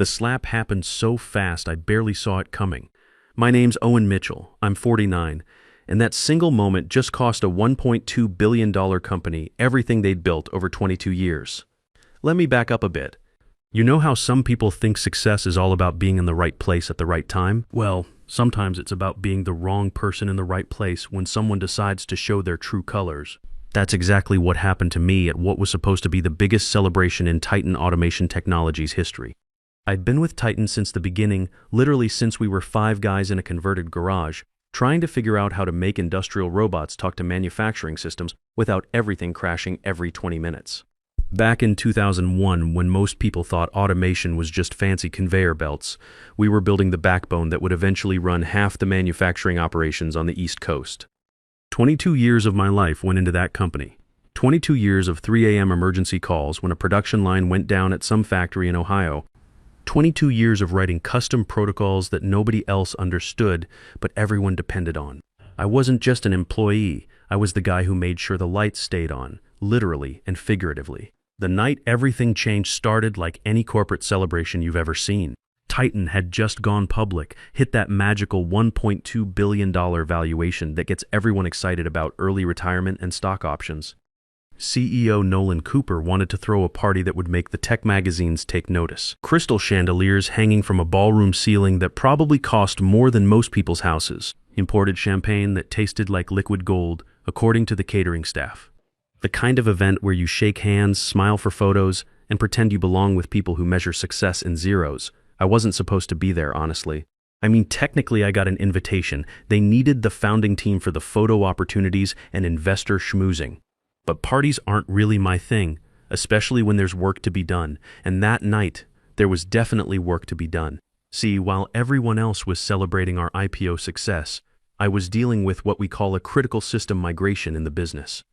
The slap happened so fast I barely saw it coming. My name's Owen Mitchell, I'm 49, and that single moment just cost a $1.2 billion company everything they'd built over 22 years. Let me back up a bit. You know how some people think success is all about being in the right place at the right time? Well, sometimes it's about being the wrong person in the right place when someone decides to show their true colors. That's exactly what happened to me at what was supposed to be the biggest celebration in Titan Automation Technologies history. I'd been with Titan since the beginning, literally since we were 5 guys in a converted garage, trying to figure out how to make industrial robots talk to manufacturing systems without everything crashing every 20 minutes. Back in 2001, when most people thought automation was just fancy conveyor belts, we were building the backbone that would eventually run half the manufacturing operations on the East Coast. 22 years of my life went into that company. 22 years of 3 a.m. emergency calls when a production line went down at some factory in Ohio. 22 years of writing custom protocols that nobody else understood, but everyone depended on. I wasn't just an employee, I was the guy who made sure the lights stayed on, literally and figuratively. The night everything changed started like any corporate celebration you've ever seen. Titan had just gone public, hit that magical $1.2 billion valuation that gets everyone excited about early retirement and stock options. CEO Nolan Cooper wanted to throw a party that would make the tech magazines take notice. Crystal chandeliers hanging from a ballroom ceiling that probably cost more than most people's houses. Imported champagne that tasted like liquid gold, according to the catering staff. The kind of event where you shake hands, smile for photos, and pretend you belong with people who measure success in zeros. I wasn't supposed to be there, honestly. I mean, technically I got an invitation. They needed the founding team for the photo opportunities and investor schmoozing. But parties aren't really my thing, especially when there's work to be done. And that night, there was definitely work to be done. See, while everyone else was celebrating our IPO success, I was dealing with what we call a critical system migration in the business.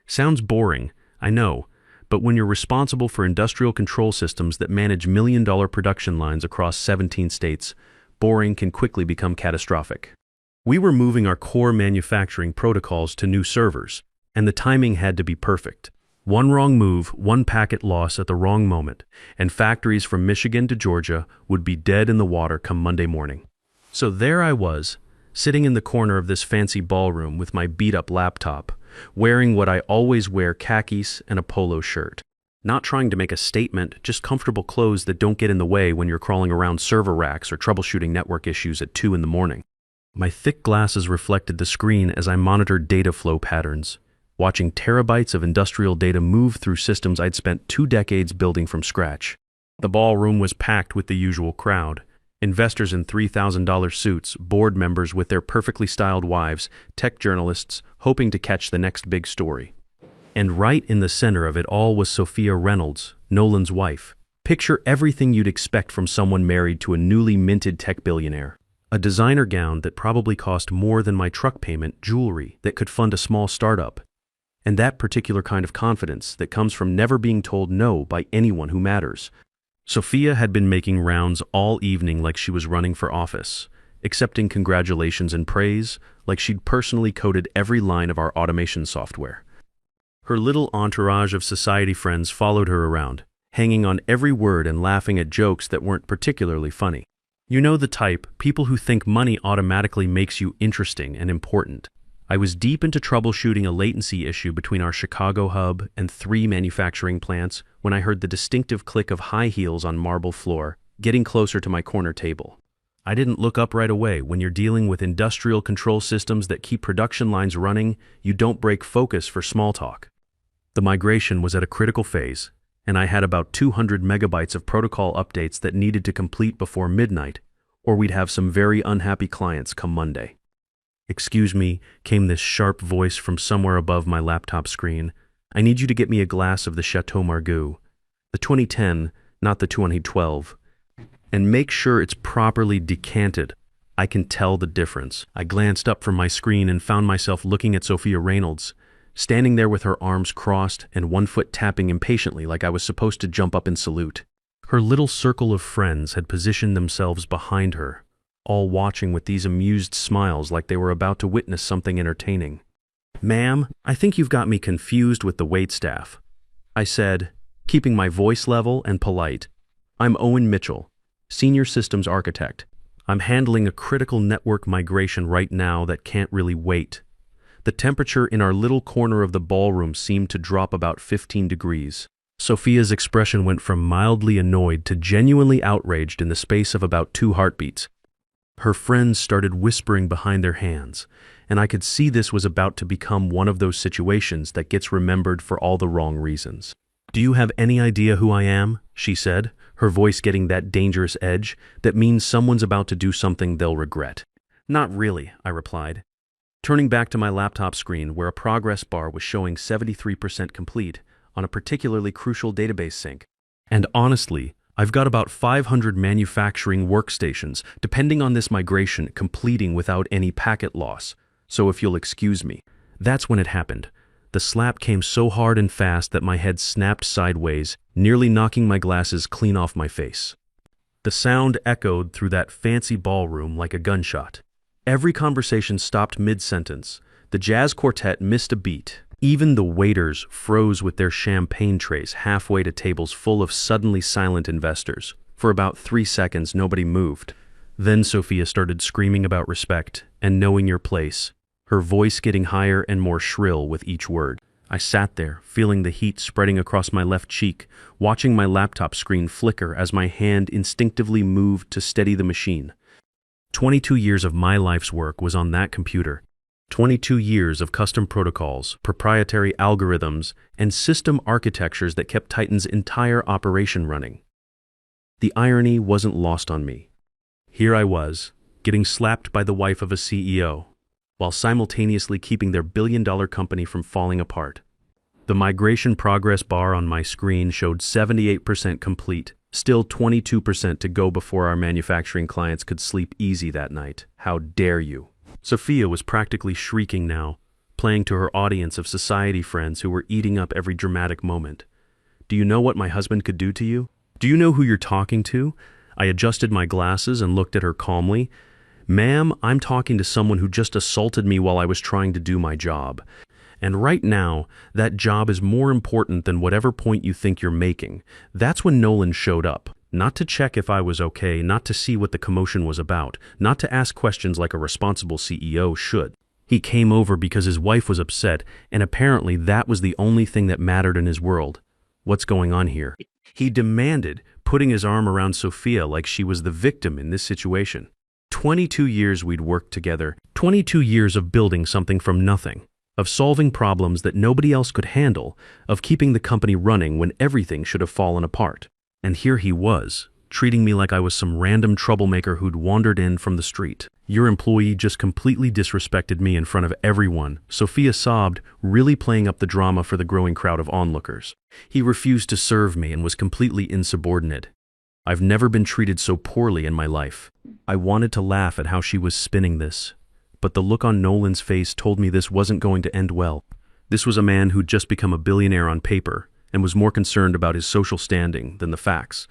Sounds boring, I know, but when you're responsible for industrial control systems that manage million-dollar production lines across 17 states, boring can quickly become catastrophic. We were moving our core manufacturing protocols to new servers, and the timing had to be perfect. One wrong move, one packet loss at the wrong moment, and factories from Michigan to Georgia would be dead in the water come Monday morning. So there I was, sitting in the corner of this fancy ballroom with my beat-up laptop, wearing what I always wear, khakis and a polo shirt. Not trying to make a statement, just comfortable clothes that don't get in the way when you're crawling around server racks or troubleshooting network issues at 2 in the morning. My thick glasses reflected the screen as I monitored data flow patterns, watching terabytes of industrial data move through systems I'd spent 2 decades building from scratch. The ballroom was packed with the usual crowd. Investors in $3,000 suits, board members with their perfectly styled wives, tech journalists hoping to catch the next big story. And right in the center of it all was Sophia Reynolds, Nolan's wife. Picture everything you'd expect from someone married to a newly minted tech billionaire. A designer gown that probably cost more than my truck payment, jewelry that could fund a small startup. And that particular kind of confidence that comes from never being told no by anyone who matters. Sophia had been making rounds all evening like she was running for office, accepting congratulations and praise like she'd personally coded every line of our automation software. Her little entourage of society friends followed her around, hanging on every word and laughing at jokes that weren't particularly funny. You know the type, people who think money automatically makes you interesting and important. I was deep into troubleshooting a latency issue between our Chicago hub and 3 manufacturing plants when I heard the distinctive click of high heels on marble floor, getting closer to my corner table. I didn't look up right away. When you're dealing with industrial control systems that keep production lines running, you don't break focus for small talk. The migration was at a critical phase, and I had about 200 megabytes of protocol updates that needed to complete before midnight, or we'd have some very unhappy clients come Monday. "Excuse me," came this sharp voice from somewhere above my laptop screen. "I need you to get me a glass of the Chateau Margaux. The 2010, not the 2012. And make sure it's properly decanted. I can tell the difference." I glanced up from my screen and found myself looking at Sophia Reynolds, standing there with her arms crossed and one foot tapping impatiently like I was supposed to jump up and salute. Her little circle of friends had positioned themselves behind her, all watching with these amused smiles like they were about to witness something entertaining. "Ma'am, I think you've got me confused with the waitstaff," I said, keeping my voice level and polite. "I'm Owen Mitchell, Senior Systems Architect. I'm handling a critical network migration right now that can't really wait. The temperature in our little corner of the ballroom seemed to drop about 15 degrees. Sophia's expression went from mildly annoyed to genuinely outraged in the space of about 2 heartbeats. Her friends started whispering behind their hands, and I could see this was about to become one of those situations that gets remembered for all the wrong reasons. "Do you have any idea who I am?" she said, her voice getting that dangerous edge that means someone's about to do something they'll regret. "Not really," I replied, turning back to my laptop screen where a progress bar was showing 73% complete on a particularly crucial database sync. "And honestly, I've got about 500 manufacturing workstations, depending on this migration, completing without any packet loss. So if you'll excuse me." That's when it happened. The slap came so hard and fast that my head snapped sideways, nearly knocking my glasses clean off my face. The sound echoed through that fancy ballroom like a gunshot. Every conversation stopped mid-sentence. The jazz quartet missed a beat. Even the waiters froze with their champagne trays halfway to tables full of suddenly silent investors. For about 3 seconds, nobody moved. Then Sophia started screaming about respect and knowing your place, her voice getting higher and more shrill with each word. I sat there, feeling the heat spreading across my left cheek, watching my laptop screen flicker as my hand instinctively moved to steady the machine. 22 years of my life's work was on that computer. 22 years of custom protocols, proprietary algorithms, and system architectures that kept Titan's entire operation running. The irony wasn't lost on me. Here I was, getting slapped by the wife of a CEO, while simultaneously keeping their billion-dollar company from falling apart. The migration progress bar on my screen showed 78% complete, still 22% to go before our manufacturing clients could sleep easy that night. How dare you? Sophia was practically shrieking now, playing to her audience of society friends who were eating up every dramatic moment. "Do you know what my husband could do to you? Do you know who you're talking to?" I adjusted my glasses and looked at her calmly. "Ma'am, I'm talking to someone who just assaulted me while I was trying to do my job. And right now, that job is more important than whatever point you think you're making." That's when Nolan showed up. Not to check if I was okay, not to see what the commotion was about, not to ask questions like a responsible CEO should. He came over because his wife was upset, and apparently that was the only thing that mattered in his world. What's going on here? He demanded, putting his arm around Sophia like she was the victim in this situation. 22 years we'd worked together, 22 years of building something from nothing, of solving problems that nobody else could handle, of keeping the company running when everything should have fallen apart. And here he was, treating me like I was some random troublemaker who'd wandered in from the street. "Your employee just completely disrespected me in front of everyone," Sophia sobbed, really playing up the drama for the growing crowd of onlookers. "He refused to serve me and was completely insubordinate. I've never been treated so poorly in my life." I wanted to laugh at how she was spinning this, but the look on Nolan's face told me this wasn't going to end well. This was a man who'd just become a billionaire on paper, and was more concerned about his social standing than the facts.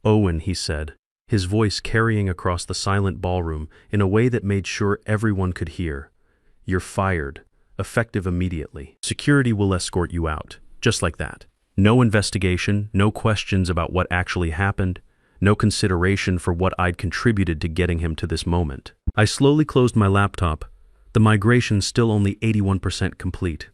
"Owen," he said, his voice carrying across the silent ballroom in a way that made sure everyone could hear. "You're fired, effective immediately. Security will escort you out, just like that. No investigation, no questions about what actually happened, no consideration for what I'd contributed to getting him to this moment." I slowly closed my laptop, the migration still only 81% complete.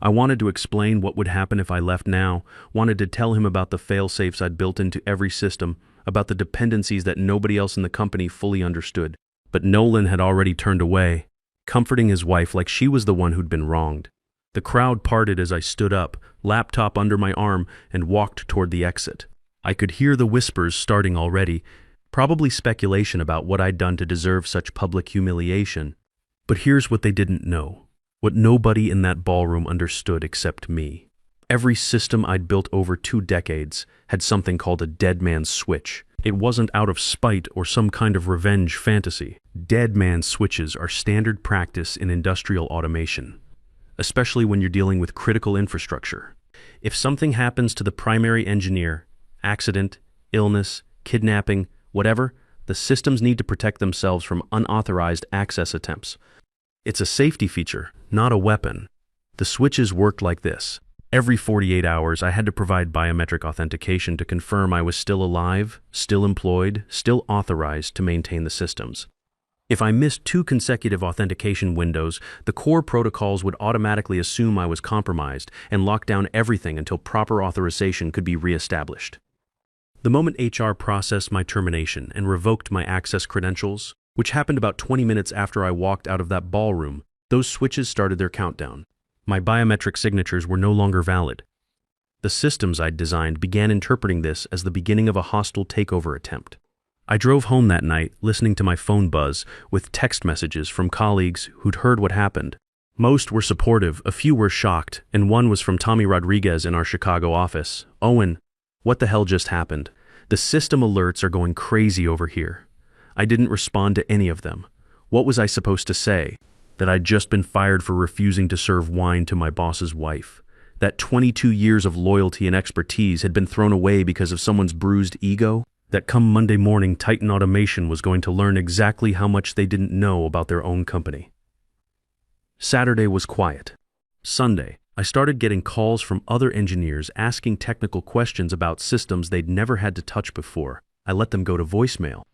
I wanted to explain what would happen if I left now, wanted to tell him about the fail-safes I'd built into every system, about the dependencies that nobody else in the company fully understood. But Nolan had already turned away, comforting his wife like she was the one who'd been wronged. The crowd parted as I stood up, laptop under my arm, and walked toward the exit. I could hear the whispers starting already, probably speculation about what I'd done to deserve such public humiliation. But here's what they didn't know. What nobody in that ballroom understood except me. Every system I'd built over 2 decades had something called a dead man's switch. It wasn't out of spite or some kind of revenge fantasy. Dead man switches are standard practice in industrial automation, especially when you're dealing with critical infrastructure. If something happens to the primary engineer, accident, illness, kidnapping, whatever, the systems need to protect themselves from unauthorized access attempts. It's a safety feature, not a weapon. The switches worked like this. Every 48 hours, I had to provide biometric authentication to confirm I was still alive, still employed, still authorized to maintain the systems. If I missed 2 consecutive authentication windows, the core protocols would automatically assume I was compromised and lock down everything until proper authorization could be reestablished. The moment HR processed my termination and revoked my access credentials, which happened about 20 minutes after I walked out of that ballroom, those switches started their countdown. My biometric signatures were no longer valid. The systems I'd designed began interpreting this as the beginning of a hostile takeover attempt. I drove home that night, listening to my phone buzz with text messages from colleagues who'd heard what happened. Most were supportive, a few were shocked, and one was from Tommy Rodriguez in our Chicago office. "Owen, what the hell just happened? The system alerts are going crazy over here." I didn't respond to any of them. What was I supposed to say? That I'd just been fired for refusing to serve wine to my boss's wife? That 22 years of loyalty and expertise had been thrown away because of someone's bruised ego? That come Monday morning, Titan Automation was going to learn exactly how much they didn't know about their own company. Saturday was quiet. Sunday, I started getting calls from other engineers asking technical questions about systems they'd never had to touch before. I let them go to voicemail.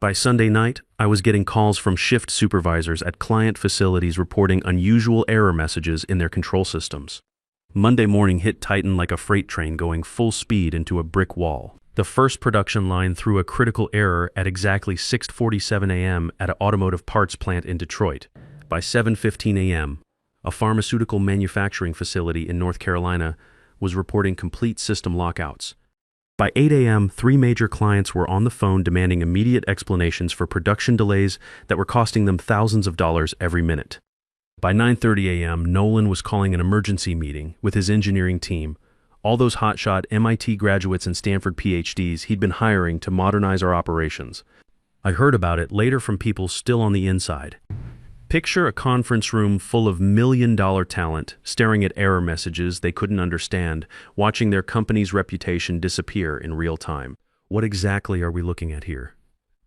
By Sunday night, I was getting calls from shift supervisors at client facilities reporting unusual error messages in their control systems. Monday morning hit Titan like a freight train going full speed into a brick wall. The first production line threw a critical error at exactly 6:47 a.m. at an automotive parts plant in Detroit. By 7:15 a.m., a pharmaceutical manufacturing facility in North Carolina was reporting complete system lockouts. By 8 a.m., 3 major clients were on the phone demanding immediate explanations for production delays that were costing them thousands of dollars every minute. By 9:30 a.m., Nolan was calling an emergency meeting with his engineering team, all those hotshot MIT graduates and Stanford PhDs he'd been hiring to modernize our operations. I heard about it later from people still on the inside. Picture a conference room full of million-dollar talent staring at error messages they couldn't understand, watching their company's reputation disappear in real time. "What exactly are we looking at here?"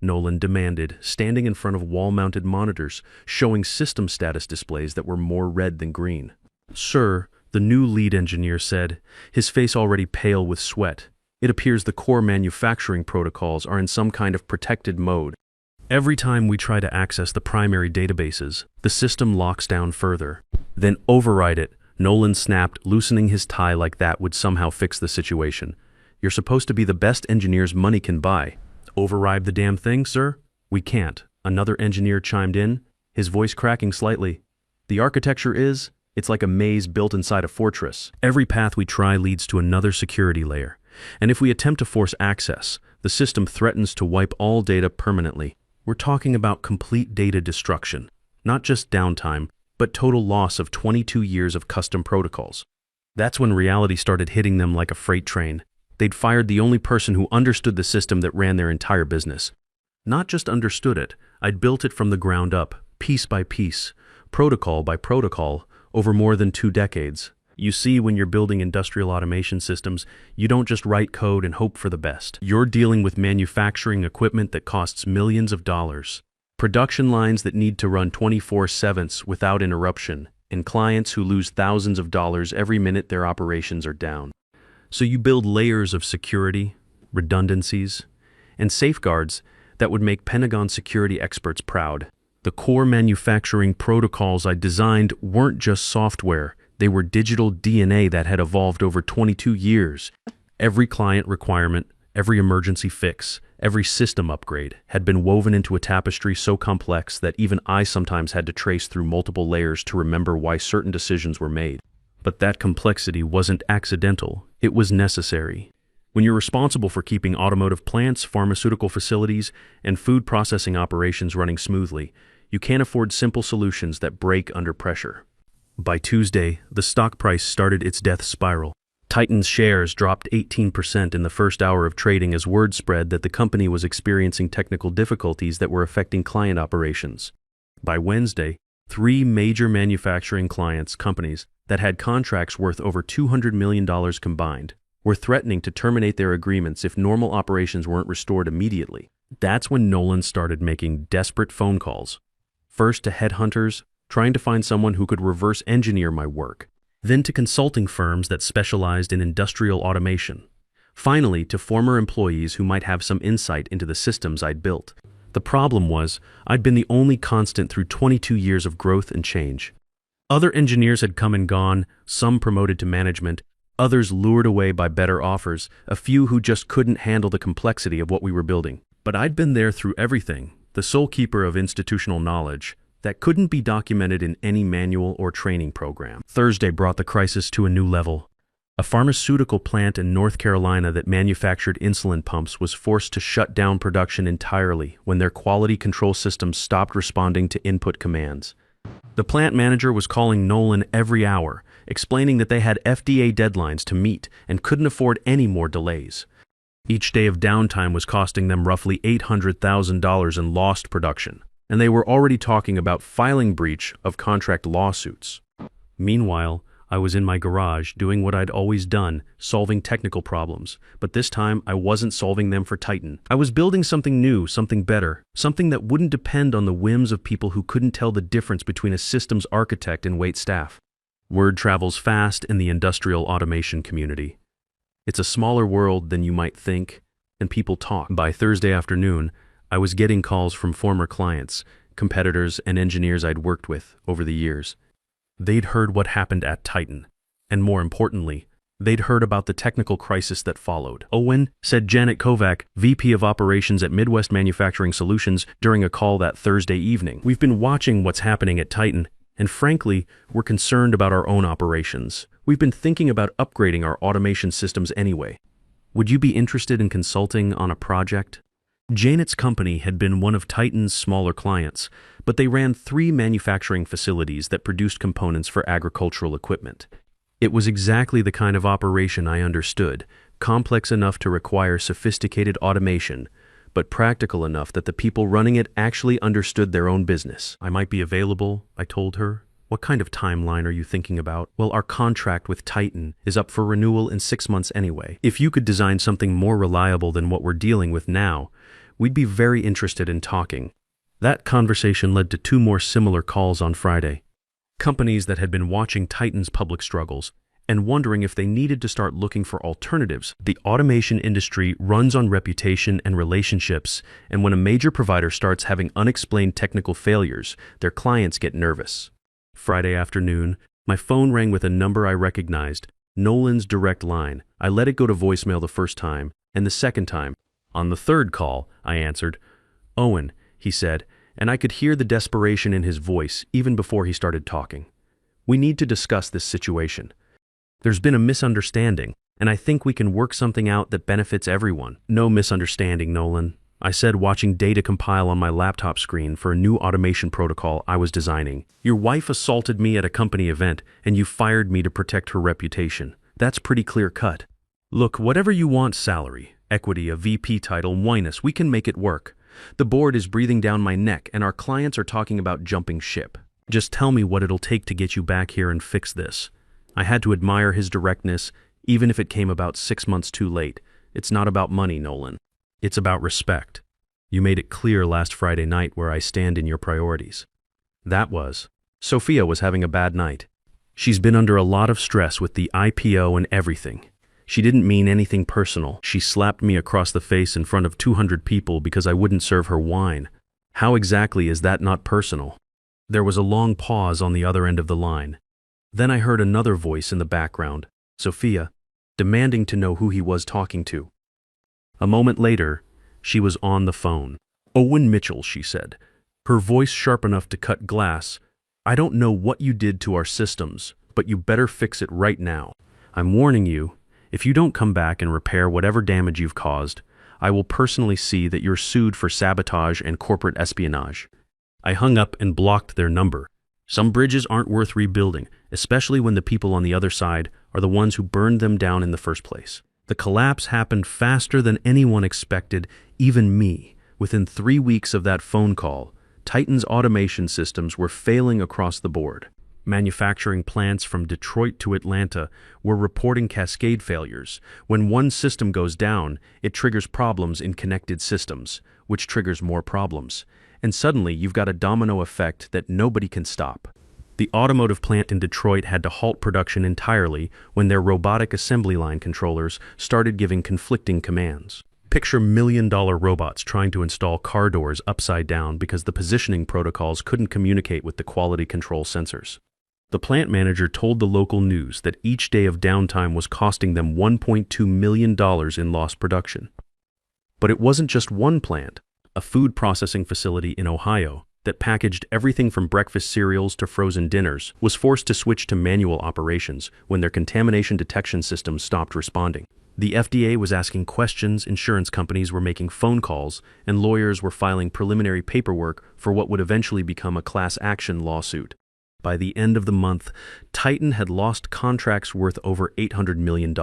Nolan demanded, standing in front of wall-mounted monitors, showing system status displays that were more red than green. "Sir," the new lead engineer said, his face already pale with sweat, "it appears the core manufacturing protocols are in some kind of protected mode. Every time we try to access the primary databases, the system locks down further. Then override it," Nolan snapped, loosening his tie like that would somehow fix the situation. "You're supposed to be the best engineers money can buy." "Override the damn thing, sir?" "We can't," another engineer chimed in, his voice cracking slightly. "The architecture it's like a maze built inside a fortress. Every path we try leads to another security layer. And if we attempt to force access, the system threatens to wipe all data permanently. We're talking about complete data destruction, not just downtime, but total loss of 22 years of custom protocols." That's when reality started hitting them like a freight train. They'd fired the only person who understood the system that ran their entire business. Not just understood it, I'd built it from the ground up, piece by piece, protocol by protocol, over more than 2 decades. You see, when you're building industrial automation systems, you don't just write code and hope for the best. You're dealing with manufacturing equipment that costs millions of dollars, production lines that need to run 24/7 without interruption, and clients who lose thousands of dollars every minute their operations are down. So you build layers of security, redundancies, and safeguards that would make Pentagon security experts proud. The core manufacturing protocols I designed weren't just software. They were digital DNA that had evolved over 22 years. Every client requirement, every emergency fix, every system upgrade had been woven into a tapestry so complex that even I sometimes had to trace through multiple layers to remember why certain decisions were made. But that complexity wasn't accidental, it was necessary. When you're responsible for keeping automotive plants, pharmaceutical facilities, and food processing operations running smoothly, you can't afford simple solutions that break under pressure. By Tuesday, the stock price started its death spiral. Titan's shares dropped 18% in the first hour of trading as word spread that the company was experiencing technical difficulties that were affecting client operations. By Wednesday, 3 major manufacturing companies that had contracts worth over $200 million combined, were threatening to terminate their agreements if normal operations weren't restored immediately. That's when Nolan started making desperate phone calls. First to headhunters, trying to find someone who could reverse engineer my work. then to consulting firms that specialized in industrial automation. Finally, to former employees who might have some insight into the systems I'd built. The problem was, I'd been the only constant through 22 years of growth and change. Other engineers had come and gone, some promoted to management, others lured away by better offers, a few who just couldn't handle the complexity of what we were building. But I'd been there through everything, the sole keeper of institutional knowledge that couldn't be documented in any manual or training program. Thursday brought the crisis to a new level. A pharmaceutical plant in North Carolina that manufactured insulin pumps was forced to shut down production entirely when their quality control systems stopped responding to input commands. The plant manager was calling Nolan every hour, explaining that they had FDA deadlines to meet and couldn't afford any more delays. Each day of downtime was costing them roughly $800,000 in lost production, and they were already talking about filing breach of contract lawsuits. Meanwhile, I was in my garage doing what I'd always done, solving technical problems, but this time I wasn't solving them for Titan. I was building something new, something better, something that wouldn't depend on the whims of people who couldn't tell the difference between a systems architect and wait staff. Word travels fast in the industrial automation community. It's a smaller world than you might think, and people talk. By Thursday afternoon, I was getting calls from former clients, competitors, and engineers I'd worked with over the years. They'd heard what happened at Titan, and more importantly, they'd heard about the technical crisis that followed. Owen, said Janet Kovac, VP of Operations at Midwest Manufacturing Solutions, during a call that Thursday evening. We've been watching what's happening at Titan, and frankly, we're concerned about our own operations. We've been thinking about upgrading our automation systems anyway. Would you be interested in consulting on a project? Janet's company had been one of Titan's smaller clients, but they ran 3 manufacturing facilities that produced components for agricultural equipment. It was exactly the kind of operation I understood, complex enough to require sophisticated automation, but practical enough that the people running it actually understood their own business. I might be available, I told her. What kind of timeline are you thinking about? Well, our contract with Titan is up for renewal in 6 months anyway. If you could design something more reliable than what we're dealing with now, we'd be very interested in talking. That conversation led to 2 more similar calls on Friday. Companies that had been watching Titan's public struggles and wondering if they needed to start looking for alternatives. The automation industry runs on reputation and relationships, and when a major provider starts having unexplained technical failures, their clients get nervous. Friday afternoon, my phone rang with a number I recognized, Nolan's direct line. I let it go to voicemail the first time, and the second time. On the third call, I answered. Owen, he said, and I could hear the desperation in his voice even before he started talking. We need to discuss this situation. There's been a misunderstanding, and I think we can work something out that benefits everyone. No misunderstanding, Nolan, I said, watching data compile on my laptop screen for a new automation protocol I was designing. Your wife assaulted me at a company event, and you fired me to protect her reputation. That's pretty clear cut. Look, whatever you want, salary, equity, a VP title, whine us, we can make it work. The board is breathing down my neck, and our clients are talking about jumping ship. Just tell me what it'll take to get you back here and fix this. I had to admire his directness, even if it came about 6 months too late. It's not about money, Nolan. It's about respect. You made it clear last Friday night where I stand in your priorities. That was. Sophia was having a bad night. She's been under a lot of stress with the IPO and everything. She didn't mean anything personal. She slapped me across the face in front of 200 people because I wouldn't serve her wine. How exactly is that not personal? There was a long pause on the other end of the line. Then I heard another voice in the background, Sophia, demanding to know who he was talking to. A moment later, she was on the phone. Owen Mitchell, she said, her voice sharp enough to cut glass. I don't know what you did to our systems, but you better fix it right now. I'm warning you, if you don't come back and repair whatever damage you've caused, I will personally see that you're sued for sabotage and corporate espionage. I hung up and blocked their number. Some bridges aren't worth rebuilding, especially when the people on the other side are the ones who burned them down in the first place. The collapse happened faster than anyone expected, even me. Within 3 weeks of that phone call, Titan's automation systems were failing across the board. Manufacturing plants from Detroit to Atlanta were reporting cascade failures. When one system goes down, it triggers problems in connected systems, which triggers more problems. And suddenly you've got a domino effect that nobody can stop. The automotive plant in Detroit had to halt production entirely when their robotic assembly line controllers started giving conflicting commands. Picture million-dollar robots trying to install car doors upside down because the positioning protocols couldn't communicate with the quality control sensors. The plant manager told the local news that each day of downtime was costing them $1.2 million in lost production. But it wasn't just one plant. A food processing facility in Ohio that packaged everything from breakfast cereals to frozen dinners was forced to switch to manual operations when their contamination detection system stopped responding. The FDA was asking questions, insurance companies were making phone calls, and lawyers were filing preliminary paperwork for what would eventually become a class action lawsuit. By the end of the month, Titan had lost contracts worth over $800 million.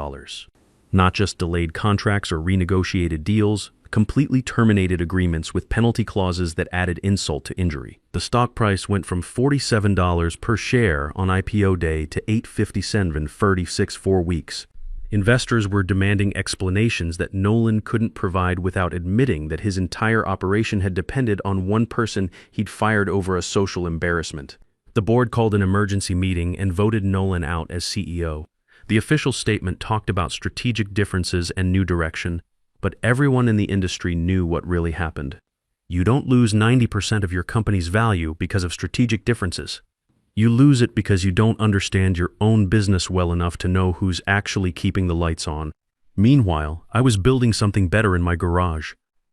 Not just delayed contracts or renegotiated deals, completely terminated agreements with penalty clauses that added insult to injury. The stock price went from $47 per share on IPO day to $8.57 in 4 weeks. Investors were demanding explanations that Nolan couldn't provide without admitting that his entire operation had depended on one person he'd fired over a social embarrassment. The board called an emergency meeting and voted Nolan out as CEO. The official statement talked about strategic differences and new direction, but everyone in the industry knew what really happened. You don't lose 90% of your company's value because of strategic differences. You lose it because you don't understand your own business well enough to know who's actually keeping the lights on. Meanwhile, I was building something better in my garage.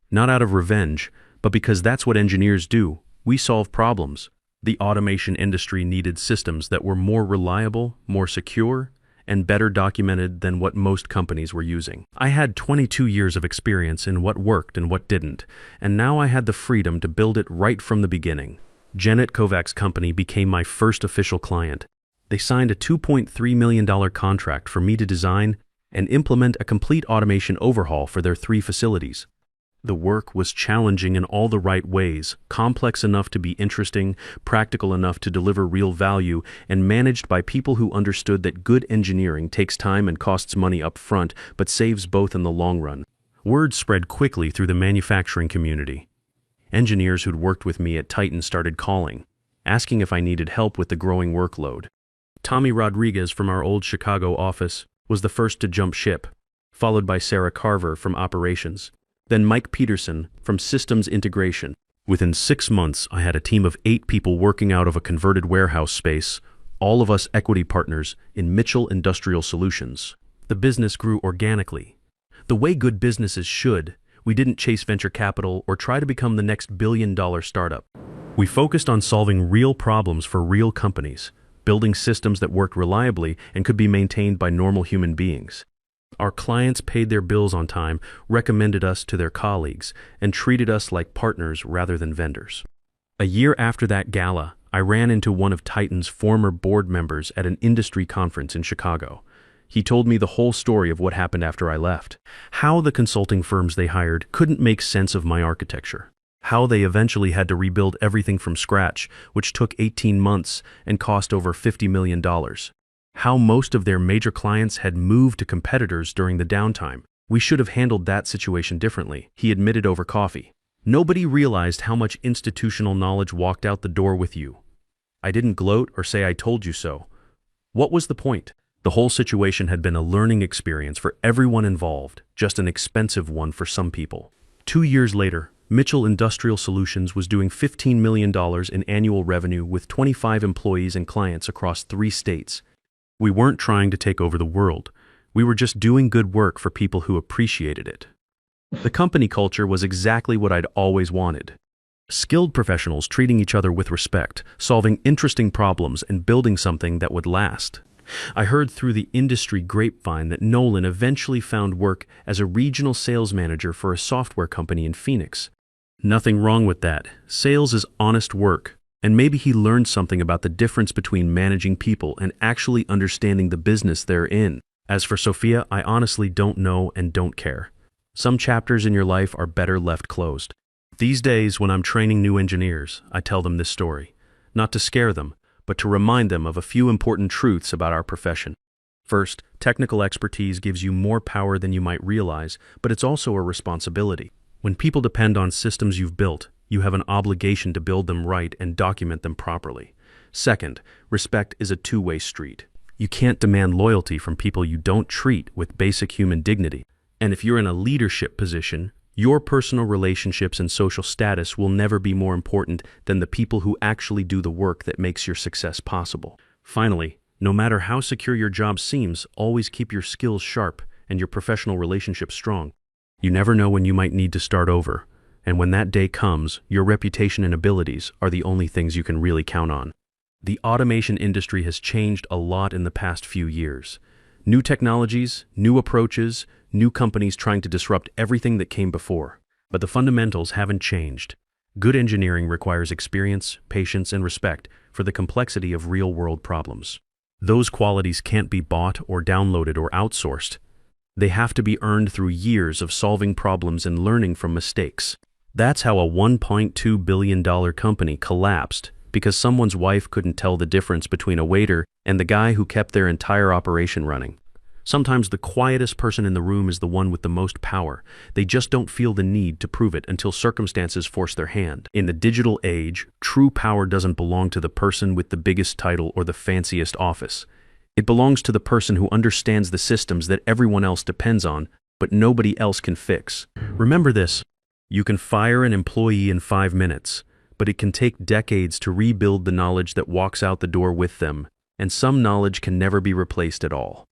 Not out of revenge, but because that's what engineers do. We solve problems. The automation industry needed systems that were more reliable, more secure, and better documented than what most companies were using. I had 22 years of experience in what worked and what didn't, and now I had the freedom to build it right from the beginning. Janet Kovac's company became my first official client. They signed a $2.3 million contract for me to design and implement a complete automation overhaul for their 3 facilities. The work was challenging in all the right ways, complex enough to be interesting, practical enough to deliver real value, and managed by people who understood that good engineering takes time and costs money up front, but saves both in the long run. Word spread quickly through the manufacturing community. Engineers who'd worked with me at Titan started calling, asking if I needed help with the growing workload. Tommy Rodriguez from our old Chicago office was the first to jump ship, followed by Sarah Carver from operations. Then Mike Peterson from systems integration. Within 6 months, I had a team of 8 people working out of a converted warehouse space, all of us equity partners in Mitchell Industrial Solutions. The business grew organically. The way good businesses should. We didn't chase venture capital or try to become the next billion-dollar startup. We focused on solving real problems for real companies, building systems that worked reliably and could be maintained by normal human beings. Our clients paid their bills on time, recommended us to their colleagues, and treated us like partners rather than vendors. A year after that gala, I ran into one of Titan's former board members at an industry conference in Chicago. He told me the whole story of what happened after I left. How the consulting firms they hired couldn't make sense of my architecture. How they eventually had to rebuild everything from scratch, which took 18 months and cost over $50 million. How most of their major clients had moved to competitors during the downtime. We should have handled that situation differently, he admitted over coffee. Nobody realized how much institutional knowledge walked out the door with you. I didn't gloat or say I told you so. What was the point? The whole situation had been a learning experience for everyone involved, just an expensive one for some people. 2 years later, Mitchell Industrial Solutions was doing $15 million in annual revenue with 25 employees and clients across 3 states. We weren't trying to take over the world. We were just doing good work for people who appreciated it. The company culture was exactly what I'd always wanted. Skilled professionals treating each other with respect, solving interesting problems, and building something that would last. I heard through the industry grapevine that Nolan eventually found work as a regional sales manager for a software company in Phoenix. Nothing wrong with that. Sales is honest work. And maybe he learned something about the difference between managing people and actually understanding the business they're in. As for Sophia, I honestly don't know and don't care. Some chapters in your life are better left closed. These days, when I'm training new engineers, I tell them this story. Not to scare them, but to remind them of a few important truths about our profession. First, technical expertise gives you more power than you might realize, but it's also a responsibility. When people depend on systems you've built, you have an obligation to build them right and document them properly. Second, respect is a two-way street. You can't demand loyalty from people you don't treat with basic human dignity. And if you're in a leadership position, your personal relationships and social status will never be more important than the people who actually do the work that makes your success possible. Finally, no matter how secure your job seems, always keep your skills sharp and your professional relationships strong. You never know when you might need to start over, and when that day comes, your reputation and abilities are the only things you can really count on. The automation industry has changed a lot in the past few years. New technologies, new approaches, new companies trying to disrupt everything that came before. But the fundamentals haven't changed. Good engineering requires experience, patience, and respect for the complexity of real-world problems. Those qualities can't be bought or downloaded or outsourced. They have to be earned through years of solving problems and learning from mistakes. That's how a $1.2 billion company collapsed, because someone's wife couldn't tell the difference between a waiter and the guy who kept their entire operation running. Sometimes the quietest person in the room is the one with the most power. They just don't feel the need to prove it until circumstances force their hand. In the digital age, true power doesn't belong to the person with the biggest title or the fanciest office. It belongs to the person who understands the systems that everyone else depends on, but nobody else can fix. Remember this: you can fire an employee in 5 minutes, but it can take decades to rebuild the knowledge that walks out the door with them, and some knowledge can never be replaced at all.